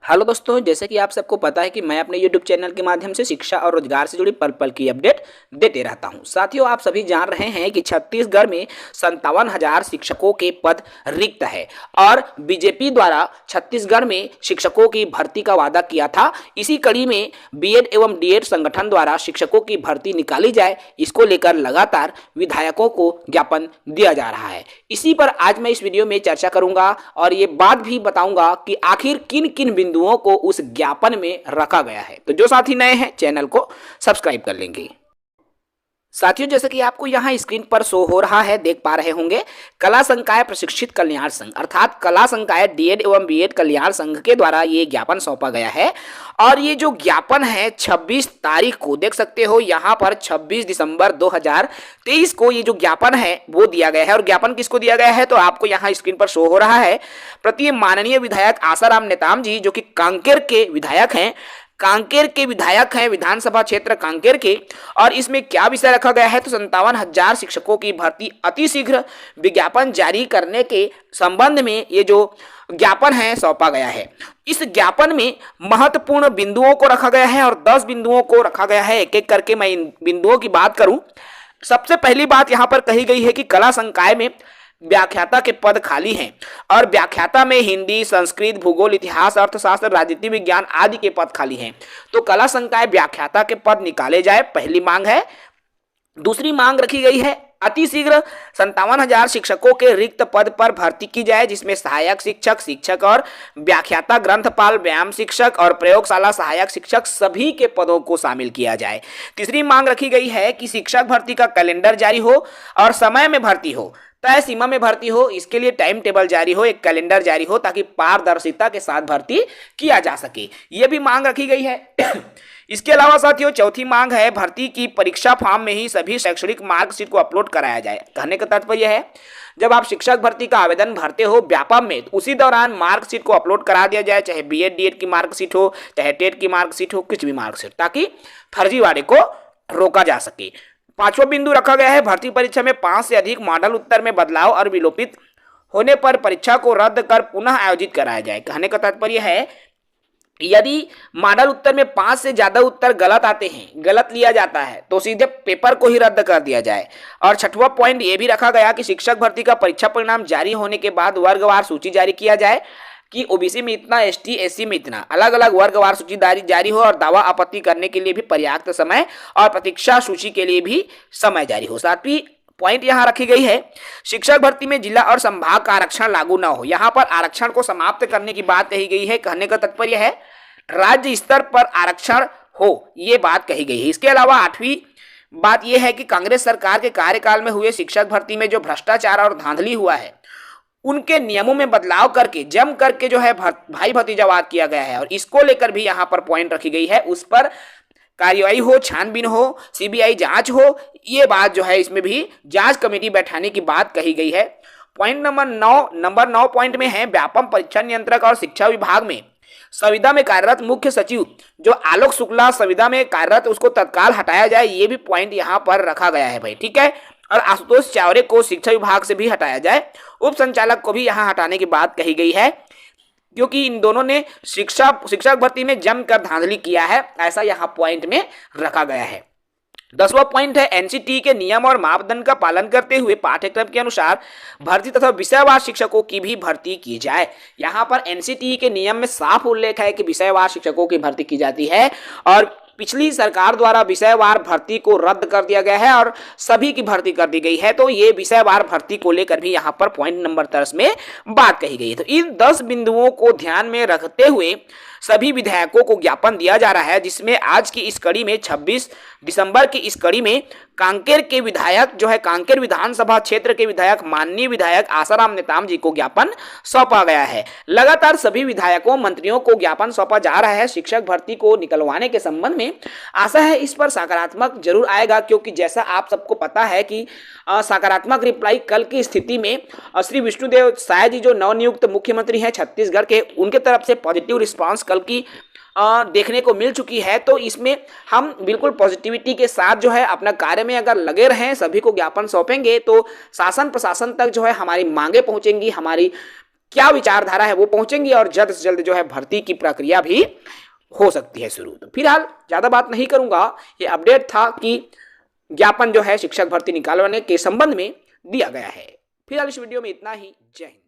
Hello दोस्तों, जैसे कि आप सबको पता है कि मैं अपने YouTube चैनल के माध्यम से शिक्षा और रोजगार से जुड़ी पल पल की अपडेट देते रहता हूं। साथियों, आप सभी जान रहे हैं कि छत्तीसगढ़ में 57,000 शिक्षकों के पद रिक्त है और बीजेपी द्वारा छत्तीसगढ़ में शिक्षकों की भर्ती का वादा किया था। इसी कड़ी में बीएड एवं डीएड संगठन द्वारा शिक्षकों की भर्ती निकाली जाए, इसको लेकर लगातार विधायकों को ज्ञापन दिया जा रहा है। इसी पर आज मैं इस वीडियो में चर्चा करूंगा और ये बात भी बताऊंगा कि आखिर किन किन बिंदुओं को उस ज्ञापन में रखा गया है। तो जो साथी नए हैं चैनल को सब्सक्राइब कर लेंगे। साथियों, जैसे कि आपको यहाँ स्क्रीन पर शो हो रहा है, देख पा रहे होंगे, कला संकाय प्रशिक्षित कल्याण संघ अर्थात कला संकाय डीएड एवं बीएड कल्याण संघ के द्वारा ये ज्ञापन सौंपा गया है। और ये जो ज्ञापन है 26 तारीख को देख सकते हो, यहाँ पर 26 दिसंबर 2023 को ये जो ज्ञापन है वो दिया गया है। और ज्ञापन किसको दिया गया है तो आपको यहाँ स्क्रीन पर शो हो रहा है। प्रति माननीय विधायक आसाराम नेताम जी, जो कि कांकेर के विधायक हैं, विधानसभा क्षेत्र कांकेर के। और इसमें क्या विषय रखा गया है तो 57,000 शिक्षकों की भर्ती अतिशीघ्र विज्ञापन जारी करने के संबंध में ये जो ज्ञापन है सौंपा गया है। इस ज्ञापन में महत्वपूर्ण बिंदुओं को रखा गया है और 10 बिंदुओं को रखा गया है। एक एक करके मैं इन बिंदुओं की बात करूं। सबसे पहली बात यहां पर कही गई है कि कला संकाय में व्याख्याता के पद खाली हैं और व्याख्याता में हिंदी, संस्कृत, भूगोल, इतिहास, अर्थशास्त्र, राजनीति विज्ञान आदि के पद खाली हैं। तो कला संकाय व्याख्याता के पद निकाले जाए, पहली मांग है। दूसरी मांग रखी गई है अतिशीघ्र 57,000 शिक्षकों के रिक्त पद पर भर्ती की जाए, जिसमें सहायक शिक्षक, शिक्षक और व्याख्याता, ग्रंथपाल, व्यायाम शिक्षक और प्रयोगशाला सहायक शिक्षक सभी के पदों को शामिल किया जाए। तीसरी मांग रखी गई है कि शिक्षक भर्ती का कैलेंडर जारी हो और समय में भर्ती हो, तय सीमा में भर्ती हो, इसके लिए टाइम टेबल जारी हो, एक कैलेंडर जारी हो ताकि पारदर्शिता के साथ भर्ती किया जा सके। यह भी मांग रखी गई है। इसके अलावा साथियों चौथी मांग है भर्ती की परीक्षा फॉर्म में ही सभी शैक्षणिक मार्कशीट को अपलोड कराया जाए। कहने का तात्पर्य है जब आप शिक्षक भर्ती का आवेदन भरते हो व्यापम में, तो उसी दौरान मार्कशीट को अपलोड करा दिया जाए, चाहे बीएड डीएड की मार्कशीट हो, चाहे टेट की मार्कशीट हो, कुछ भी मार्कशीट, ताकि फर्जीवाड़े को रोका जा सके। पांचवा बिंदु रखा गया है भर्ती परीक्षा में 5 से अधिक मॉडल उत्तर में बदलाव और विलोपित होने पर परीक्षा को रद्द कर पुनः आयोजित कराया जाए। कहने का तात्पर्य है यदि मॉडल उत्तर में 5 से ज्यादा उत्तर गलत आते हैं, गलत लिया जाता है, तो सीधे पेपर को ही रद्द कर दिया जाए। और छठवां पॉइंट ये भी रखा गया कि शिक्षक भर्ती का परीक्षा परिणाम जारी होने के बाद वर्गवार सूची जारी किया जाए कि ओबीसी में इतना, एसटी एससी में इतना, अलग अलग वर्गवार सूची जारी हो और दावा आपत्ति करने के लिए भी पर्याप्त समय और प्रतीक्षा सूची के लिए भी समय जारी हो। सातवीं पॉइंट यहां रखी गई है शिक्षक भर्ती में जिला और संभाग का आरक्षण लागू न हो। यहां पर आरक्षण को समाप्त करने की बात कही गई है। कहने का तात्पर्य है राज्य स्तर पर आरक्षण हो, ये बात कही गई है। इसके अलावा आठवीं बात यह है कि कांग्रेस सरकार के कार्यकाल में हुए शिक्षक भर्ती में जो भ्रष्टाचार और धांधली हुआ है उनके नियमों में बदलाव करके जम करके जो है भाई भतीजावाद किया गया है और इसको लेकर भी यहाँ पर पॉइंट रखी गई है। उस पर कार्यवाही हो, छानबीन हो, सीबीआई जांच हो, ये बात जो है इसमें भी जांच कमेटी बैठाने की बात कही गई है। पॉइंट नंबर 9 पॉइंट में है व्यापम परीक्षा नियंत्रक और शिक्षा विभाग में संविदा में कार्यरत मुख्य सचिव जो आलोक शुक्ला संविदा में कार्यरत, उसको तत्काल हटाया जाए। ये भी पॉइंट यहाँ पर रखा गया है भाई, ठीक है। और आशुतोष चावरे को शिक्षा विभाग से भी हटाया जाए। उप संचालक को भी यहाँ हटाने की बात कही गई है क्योंकि इन दोनों ने शिक्षक भर्ती में जमकर धांधली किया है, ऐसा यहाँ पॉइंट में रखा गया है। 10वां पॉइंट है एनसीटी के नियम और मापदंड का पालन करते हुए पाठ्यक्रम के अनुसार भर्ती तथा विषयवार शिक्षकों की भी भर्ती की जाए। यहाँ पर एनसीटी के नियम में साफ उल्लेख है कि विषयवार शिक्षकों की भर्ती की जाती है और पिछली सरकार द्वारा विषयवार भर्ती को रद्द कर दिया गया है और सभी की भर्ती कर दी गई है। तो ये विषयवार भर्ती को लेकर भी यहाँ पर पॉइंट नंबर 10 में बात कही गई है। तो इन 10 बिंदुओं को ध्यान में रखते हुए सभी विधायकों को ज्ञापन दिया जा रहा है, जिसमें आज की इस कड़ी में 26 दिसंबर की इस कड़ी में कांकेर के विधायक जो है कांकेर विधानसभा क्षेत्र के विधायक माननीय विधायक आसाराम नेताम जी को ज्ञापन सौंपा गया है। लगातार सभी विधायकों मंत्रियों को ज्ञापन सौंपा जा रहा है शिक्षक भर्ती को निकलवाने के संबंध में। आशा है इस पर सकारात्मक जरूर आएगा, क्योंकि जैसा आप सबको पता है कि सकारात्मक रिप्लाई कल की स्थिति में श्री विष्णुदेव साय जी जो नवनियुक्त मुख्यमंत्री हैं छत्तीसगढ़ के, उनके तरफ से पॉजिटिव रिस्पांस कल की देखने को मिल चुकी है। तो इसमें हम बिल्कुल पॉजिटिविटी के साथ जो है अपना कार्य में अगर लगे रहें, सभी को ज्ञापन सौंपेंगे तो शासन प्रशासन तक जो है हमारी मांगे पहुंचेंगी, हमारी क्या विचारधारा है वो पहुंचेंगी और जल्द से जल्द जो है भर्ती की प्रक्रिया भी हो सकती है शुरू। तो फिलहाल ज्यादा बात नहीं करूंगा, ये अपडेट था कि ज्ञापन जो है शिक्षक भर्ती निकालने के संबंध में दिया गया है। फिलहाल इस वीडियो में इतना ही। जय हिंद।